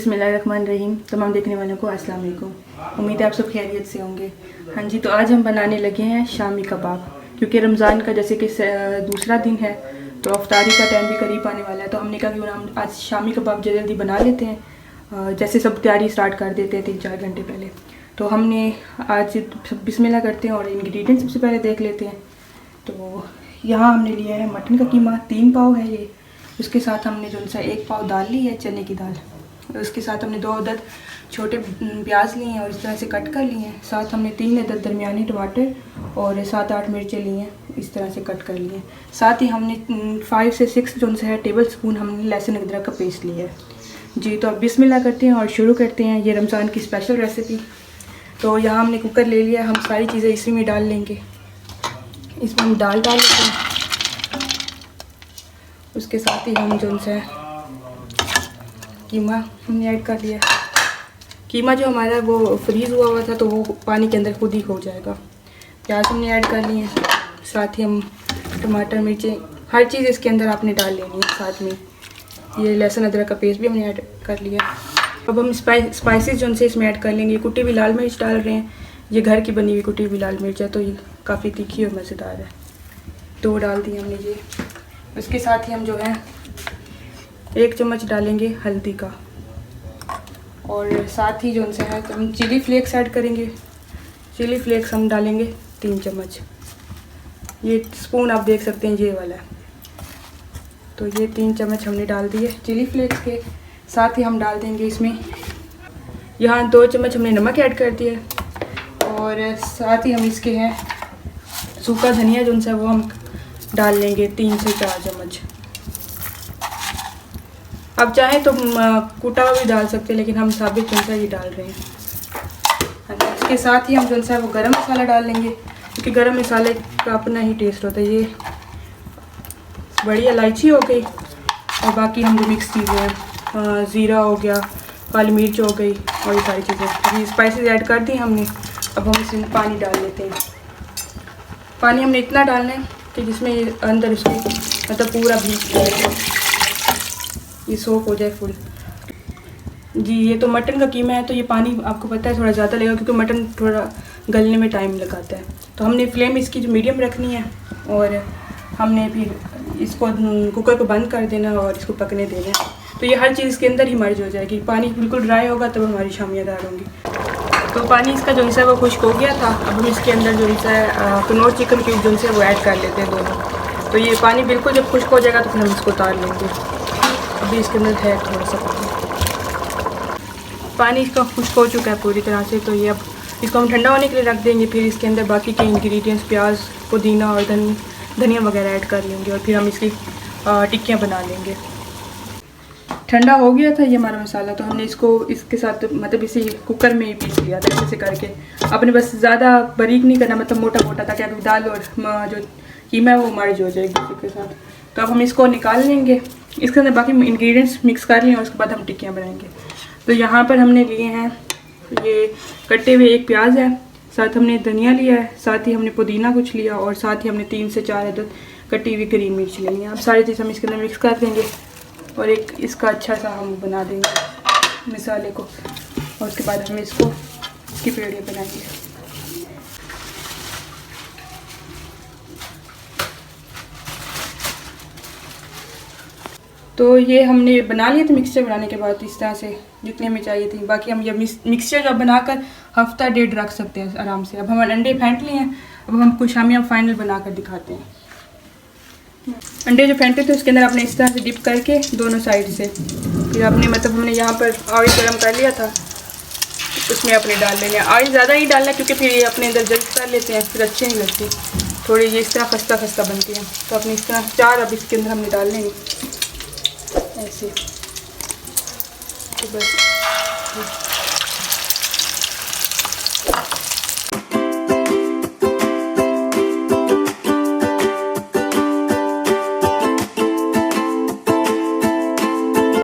बिस्मिल्लाहिर्रहमानिर्रहीम। तमाम देखने वालों को अस्सलाम वालेकुम। उम्मीद है आप सब खैरियत से होंगे। हाँ जी, तो आज हम बनाने लगे हैं शामी कबाब, क्योंकि रमज़ान का जैसे कि दूसरा दिन है तो अफ्तारी का टाइम भी करीब आने वाला है। तो हमने कहा कि हम आज शामी कबाब जल्दी बना लेते हैं। जैसे सब तैयारी स्टार्ट कर देते हैं 3-4 घंटे पहले। तो हमने आज बिस्मिल्लाह करते हैं और इंग्रेडिएंट सबसे पहले देख लेते हैं। तो यहाँ हमने लिया है मटन का कीमा, 3 पाव है ये। उसके साथ हमने जो सा 1 पाव दाल ली है, चने की दाल। और उसके साथ हमने 2 अदद छोटे प्याज लिए हैं और इस तरह से कट कर लिए हैं। साथ हमने 3 अदद दरमियानी टमाटर और 7-8 मिर्चें ली हैं, इस तरह से कट कर लिए हैं। साथ ही हमने 5 से 6 जो है टेबल स्पून हमने लहसुन अदरक का पेस्ट लिया है जी। तो अब बिस्मिल्लाह करते हैं और शुरू करते हैं ये रमज़ान की स्पेशल रेसिपी। तो यहाँ हमने कुकर ले लिया, हम सारी चीज़ें इसी में डाल लेंगे। इसमें हम दाल डाल लेते हैं, उसके साथ ही हम जो है कीमा हमने ऐड कर लिया। कीमा जो हमारा वो फ्रीज़ हुआ था तो वो पानी के अंदर खुद ही हो जाएगा। प्याज हमने ऐड कर लिए हैं, साथ ही हम टमाटर मिर्चें हर चीज़ इसके अंदर आपने डाल लेनी है। साथ में ये लहसुन अदरक का पेस्ट भी हमने ऐड कर लिया। अब हम स्पाइसेस जो से इसमें ऐड कर लेंगे। कुटी हुई लाल मिर्च डाल रहे हैं, ये घर की बनी हुई कुटी हुई लाल मिर्च है, तो ये काफ़ी तीखी और मज़ेदार है, तो वो डाल दी हमने ये। उसके साथ ही हम जो है 1 चम्मच डालेंगे हल्दी का, और साथ ही जो से है हम चिली फ्लेक्स ऐड करेंगे। चिली फ्लेक्स हम डालेंगे 3 चम्मच। ये स्पून आप देख सकते हैं, ये वाला है। तो ये 3 चम्मच हमने डाल दिए चिली फ्लेक्स के। साथ ही हम डाल देंगे इसमें, यहाँ 2 चम्मच हमने नमक ऐड कर दिया, और साथ ही हम इसके हैं सूखा धनिया जो है वो हम डाल लेंगे 3 से 4 चम्मच। अब चाहें तो कुटा हुआ भी डाल सकते हैं, लेकिन हम साबित जो है ये डाल रहे हैं। इसके साथ ही हम जो है वो गरम मसाला डाल लेंगे, क्योंकि गरम मसाले का अपना ही टेस्ट होता है। ये बड़ी इलायची हो गई, और बाकी हम जो मिक्स चीज़ें हैं, ज़ीरा हो गया, काली मिर्च हो गई, और ये सारी चीज़ें ये स्पाइसेस ऐड कर दी हमने। अब हम इसमें पानी डाल लेते हैं। पानी हमने इतना डालना है कि जिसमें अंदर उसके मतलब पूरा भीग जाए, ये सोख हो जाए फुल जी। ये तो मटन का कीमा है, तो ये पानी आपको पता है थोड़ा ज़्यादा लगेगा, क्योंकि मटन थोड़ा गलने में टाइम लगाता है। तो हमने फ्लेम इसकी जो मीडियम रखनी है, और हमने फिर इसको कुकर को बंद कर देना और इसको पकने देना है। तो ये हर चीज़ इसके अंदर ही मर्ज हो जाएगी। पानी बिल्कुल ड्राई होगा तब हमारी शामियाँ दार होंगी। तो पानी इसका जो है वो खुश्क हो गया था। अब हम इसके अंदर जो है कनौर चिकन क्यूब जो है वो ऐड कर लेते हैं दोनों। तो ये पानी बिल्कुल जब खुश्क हो जाएगा तो फिर हम इसको उतार लेंगे। अभी इसके अंदर है थोड़ा सा पानी इसका खुश्क हो चुका है पूरी तरह से। तो ये अब इसको हम ठंडा होने के लिए रख देंगे। फिर इसके अंदर बाकी के इंग्रेडिएंट्स प्याज, पुदीना और धनिया वगैरह ऐड कर लेंगे, और फिर हम इसकी टिक्कियाँ बना लेंगे। ठंडा हो गया था ये हमारा मसाला, तो हमने इसको इसके साथ मतलब इसे कुकर में ही पीस लिया था ऐसे करके। आपने बस ज़्यादा बारीक नहीं करना, मतलब मोटा मोटा, ताकि अभी दाल और जो कीमा है वो मर्ज हो जाएगी इसी के साथ। तो अब हम इसको निकाल लेंगे, इसके अंदर बाकी इंग्रेडिएंट्स मिक्स कर लें, और उसके बाद हम टिक्कियाँ बनाएंगे। तो यहाँ पर हमने लिए हैं ये कटे हुए 1 प्याज है, साथ हमने धनिया लिया है, साथ ही हमने पुदीना कुछ लिया, और साथ ही हमने 3 से 4 अदद कटी हुई ग्रीन मिर्च लेनी है। अब सारी चीज़ हम इसके अंदर मिक्स कर देंगे, और एक इसका अच्छा सा हम बना देंगे मसाले को, और उसके बाद हम इसकी पेड़ियाँ बनाएंगे। तो ये हमने बना लिया था मिक्सचर बनाने के बाद, इस तरह से जितनी हमें चाहिए थी। बाकी हम ये मिक्सचर जब बनाकर हफ्ता 1.5 रख सकते हैं आराम से। अब हम अंडे फेंट लिए हैं, अब हम कुछ शामियाँ फाइनल बनाकर दिखाते हैं। अंडे जो फेंटे थे उसके अंदर आपने इस तरह से डिप करके दोनों साइड से, फिर आपने मतलब हमने यहाँ पर ऑयल गर्म कर लिया था, उसमें आपने डाल लेने। ऑयल ज़्यादा ही डालना, क्योंकि फिर ये अपने अंदर जल्द कर लेते हैं, फिर अच्छी नहीं लगती, थोड़ी ये इस तरह खस्ता खस्ता बनती है। तो अपने इस तरह 4 अब इसके अंदर हमने डाल लेंगे ऐसे। तो बस